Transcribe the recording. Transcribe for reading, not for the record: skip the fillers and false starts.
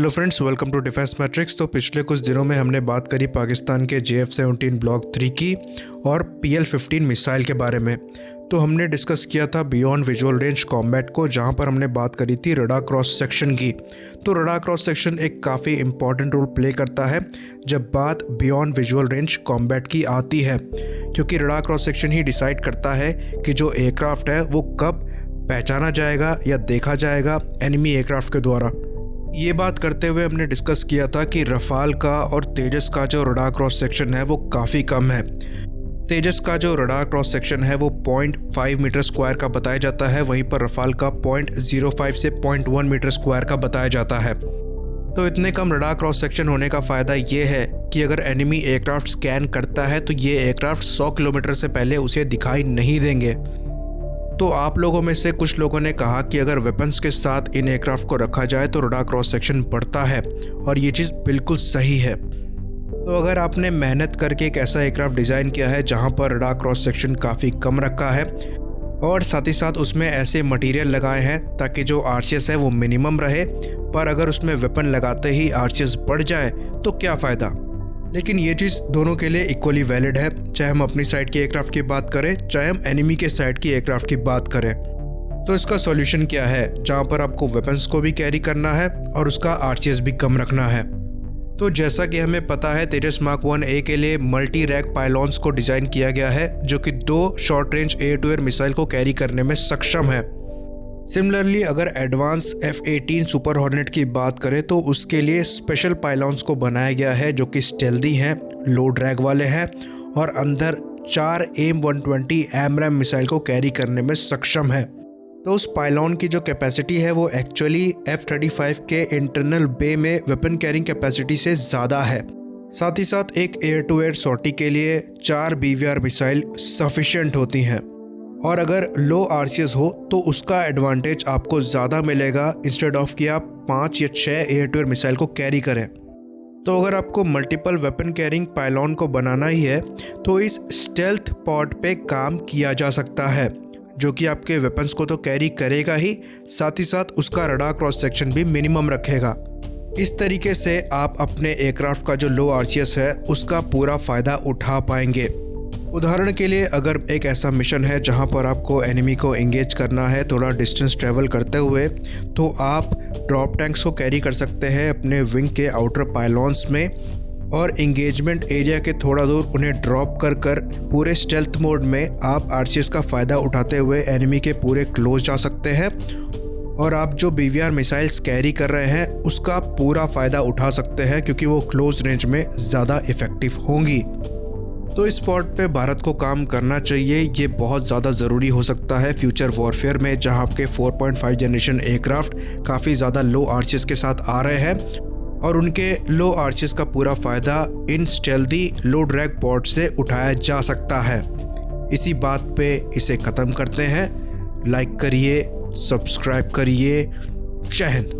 Hello friends, welcome to defence matrix. तो पिछले कुछ दिनों में हमने बात करी पाकिस्तान के JF-17 ब्लॉक 3 की और PL-15 मिसाइल के बारे में। तो हमने डिस्कस किया था बियॉन्ड विजुअल रेंज कॉम्बैट को, जहां पर हमने बात करी थी रडार क्रॉस सेक्शन की। तो रडार क्रॉस सेक्शन एक काफ़ी इंपॉर्टेंट रोल प्ले करता है जब बात बियॉन्ड विजुअल रेंज कॉम्बैट की आती है, क्योंकि रडार क्रॉस सेक्शन ही डिसाइड करता है कि जो एयरक्राफ्ट है वो कब पहचाना जाएगा या देखा जाएगा एनिमी एयरक्राफ्ट के द्वारा। ये बात करते हुए हमने डिस्कस किया था कि रफाल का और तेजस का जो रडार क्रॉस सेक्शन है वो काफ़ी कम है। तेजस का जो रडार क्रॉस सेक्शन है वो 0.5 मीटर स्क्वायर का बताया जाता है, वहीं पर रफाल का 0.05 से 0.1 मीटर स्क्वायर का बताया जाता है। तो इतने कम रडार क्रॉस सेक्शन होने का फ़ायदा ये है कि अगर एनिमी एयरक्राफ्ट स्कैन करता है तो ये एयरक्राफ्ट 100 किलोमीटर से पहले उसे दिखाई नहीं देंगे। तो आप लोगों में से कुछ लोगों ने कहा कि अगर वेपन्स के साथ इन एयरक्राफ्ट को रखा जाए तो रडार क्रॉस सेक्शन बढ़ता है, और ये चीज़ बिल्कुल सही है। तो अगर आपने मेहनत करके एक ऐसा एयरक्राफ्ट डिज़ाइन किया है जहां पर रडार क्रॉस सेक्शन काफ़ी कम रखा है और साथ ही साथ उसमें ऐसे मटेरियल लगाए हैं ताकि जो RCS है वो मिनिमम रहे, पर अगर उसमें वेपन लगाते ही RCS बढ़ जाए तो क्या फ़ायदा। लेकिन ये चीज़ दोनों के लिए इक्वली वैलिड है, चाहे हम अपनी साइड की एयरक्राफ्ट की बात करें चाहे हम एनिमी के साइड की एयरक्राफ्ट की बात करें। तो इसका सॉल्यूशन क्या है, जहां पर आपको वेपन्स को भी कैरी करना है और उसका RCS भी कम रखना है। तो जैसा कि हमें पता है, तेजस मार्क 1A के लिए मल्टी रैक पायलॉन्स को डिज़ाइन किया गया है जो कि 2 short range air to air missile को कैरी करने में सक्षम है। सिमिलरली अगर एडवांस F-18 सुपर हॉर्नेट की बात करें तो उसके लिए स्पेशल पायलॉन्स को बनाया गया है जो कि स्टेल्दी हैं, लो ड्रैग वाले हैं और अंदर 4 AIM-120 AMRAAM मिसाइल को कैरी करने में सक्षम है। तो उस पायलॉन की जो कैपेसिटी है वो एक्चुअली F-35 के इंटरनल बे में वेपन कैरिंग कैपेसिटी से ज़्यादा है। साथ ही साथ एक एयर टू एयर सॉर्टी के लिए 4 BVR मिसाइल सफिशिएंट होती हैं, और अगर लो RCS हो तो उसका एडवांटेज आपको ज़्यादा मिलेगा इंस्टेड ऑफ कि आप 5 या 6 एयर टू एयर मिसाइल को कैरी करें। तो अगर आपको मल्टीपल वेपन कैरिंग पायलॉन को बनाना ही है तो इस स्टेल्थ पॉड पे काम किया जा सकता है, जो कि आपके वेपन्स को तो कैरी करेगा ही, साथ ही साथ उसका रडार क्रॉस सेक्शन भी मिनिमम रखेगा। इस तरीके से आप अपने एयरक्राफ्ट का जो लो RCS है उसका पूरा फ़ायदा उठा पाएंगे। उदाहरण के लिए अगर एक ऐसा मिशन है जहां पर आपको एनिमी को एंगेज करना है थोड़ा डिस्टेंस ट्रेवल करते हुए, तो आप ड्रॉप टैंक्स को कैरी कर सकते हैं अपने विंग के आउटर पायलॉन्स में, और एंगेजमेंट एरिया के थोड़ा दूर उन्हें ड्रॉप कर कर पूरे स्टेल्थ मोड में आप RCS का फ़ायदा उठाते हुए एनिमी के पूरे क्लोज जा सकते हैं, और आप जो BVR मिसाइल्स कैरी कर रहे हैं उसका पूरा फ़ायदा उठा सकते हैं क्योंकि वो क्लोज रेंज में ज़्यादा इफ़ेक्टिव होंगी। तो इस स्पॉट पे भारत को काम करना चाहिए, ये बहुत ज़्यादा ज़रूरी हो सकता है फ्यूचर वॉरफेयर में, जहां आपके 4.5 जनरेशन एयरक्राफ्ट काफ़ी ज़्यादा लो RCS के साथ आ रहे हैं और उनके लो RCS का पूरा फ़ायदा इन स्टेल्दी लो ड्रैग पॉड से उठाया जा सकता है। इसी बात पे इसे ख़त्म करते हैं। लाइक करिए, सब्सक्राइब करिए। जय हिंद।